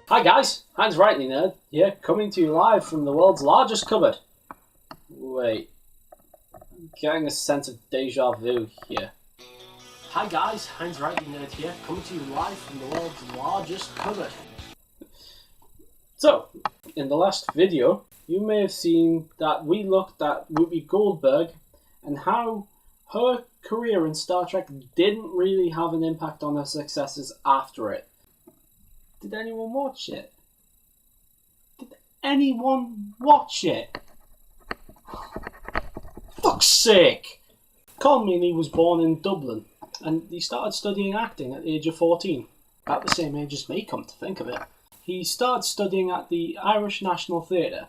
Hi guys, Hans Rightly Nerd here, coming to you live from the world's largest cupboard. Wait, I'm getting a sense of deja vu here. Hi guys, Hans Rightly Nerd here, coming to you live from the world's largest cupboard. So, in the last video, you may have seen that we looked at Whoopi Goldberg and how her career in Star Trek didn't really have an impact on her successes after it. Did anyone watch it? Did anyone watch it? Fuck's sake! Colm Meaney was born in Dublin, and he started studying acting at the age of 14. About the same age as me, come to think of it. He started studying at the Irish National Theatre,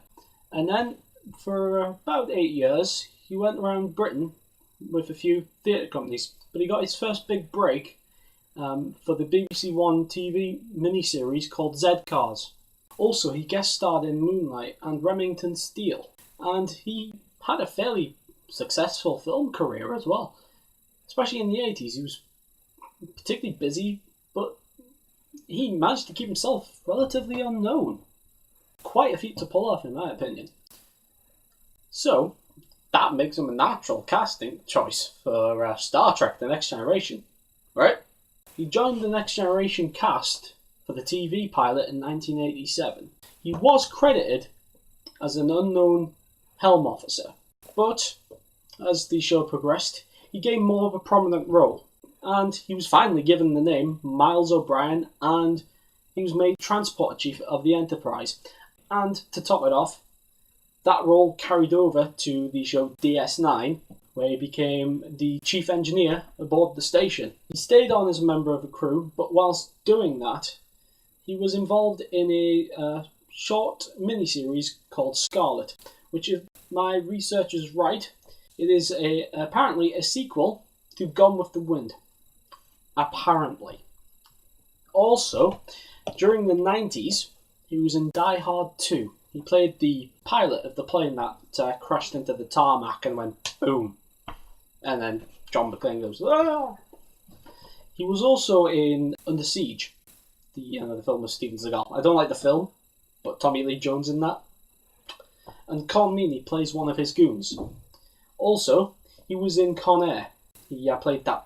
and then for about 8 years, he went around Britain with a few theatre companies, but he got his first big break for the BBC One TV miniseries called Z-Cars. Also, he guest starred in Moonlight and Remington Steele, and he had a fairly successful film career as well. Especially in the 80s, he was particularly busy, but he managed to keep himself relatively unknown. Quite a feat to pull off, in my opinion. So, that makes him a natural casting choice for Star Trek The Next Generation, right? He joined the Next Generation cast for the TV pilot in 1987. He was credited as an unknown helm officer, but as the show progressed, he gained more of a prominent role, and he was finally given the name Miles O'Brien, and he was made Transport Chief of the Enterprise. And to top it off, that role carried over to the show DS9, where he became the chief engineer aboard the station. He stayed on as a member of the crew, but whilst doing that, he was involved in a short miniseries called Scarlet, which, if my research is right, it is apparently a sequel to Gone with the Wind. Apparently. Also, during the 90s, he was in Die Hard 2. He played the pilot of the plane that crashed into the tarmac and went boom. And then John McClane goes, ah! He was also in Under Siege, the film with Steven Seagal. I don't like the film, but Tommy Lee Jones in that. And Colm Meaney plays one of his goons. Also, he was in Con Air. He played that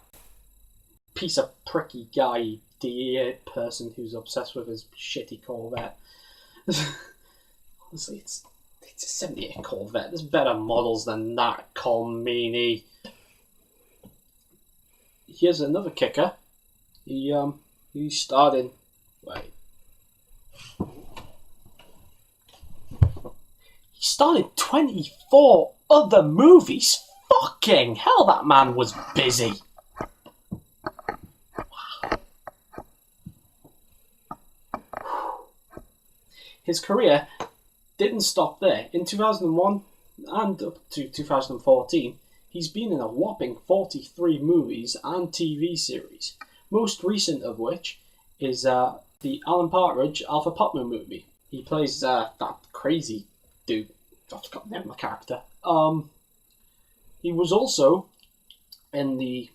piece of pricky guy, DEA person who's obsessed with his shitty Corvette. Honestly, it's a 78 Corvette. There's better models than that, Colm Meaney. Here's another kicker. He starred in... Wait. He starred in 24 other movies? Fucking hell, that man was busy. Wow. His career didn't stop there. In 2001 and up to 2014, he's been in a whopping 43 movies and TV series, most recent of which is the Alan Partridge Alpha Putnam movie. He plays that crazy dude. I've forgotten the name of the character. He was also in the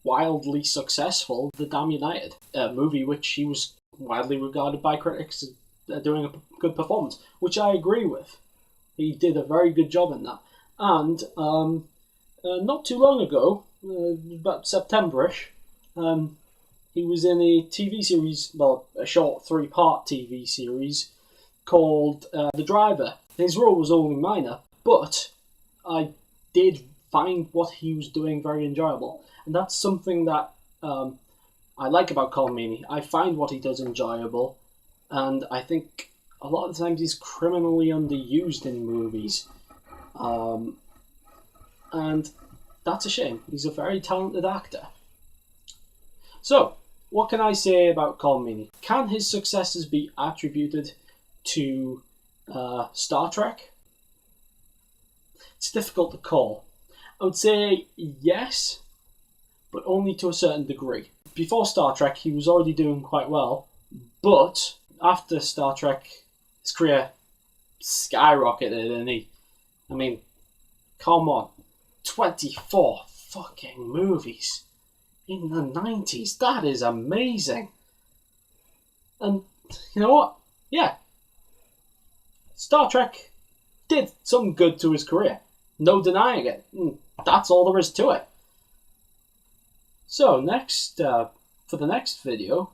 wildly successful The Damn United, a movie which he was widely regarded by critics as doing a good performance, which I agree with. He did a very good job in that. And not too long ago, about September-ish, he was in a TV series, well, a short 3-part TV series called The Driver. His role was only minor, but I did find what he was doing very enjoyable. And that's something that I like about Colm Meaney. I find what he does enjoyable, and I think a lot of the times he's criminally underused in movies. And that's a shame. He's a very talented actor. So, what can I say about Colm Meaney? Can his successes be attributed to Star Trek? It's difficult to call. I would say yes, but only to a certain degree. Before Star Trek, he was already doing quite well, but after Star Trek, his career skyrocketed, and come on, 24 fucking movies in the 90s. That is amazing. And you know what? Yeah. Star Trek did some good to his career. No denying it. That's all there is to it. So, next, for the next video,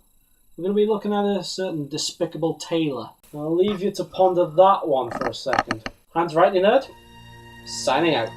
we're going to be looking at a certain Despicable Taylor. I'll leave you to ponder that one for a second. Hands right, you nerd. Signing out.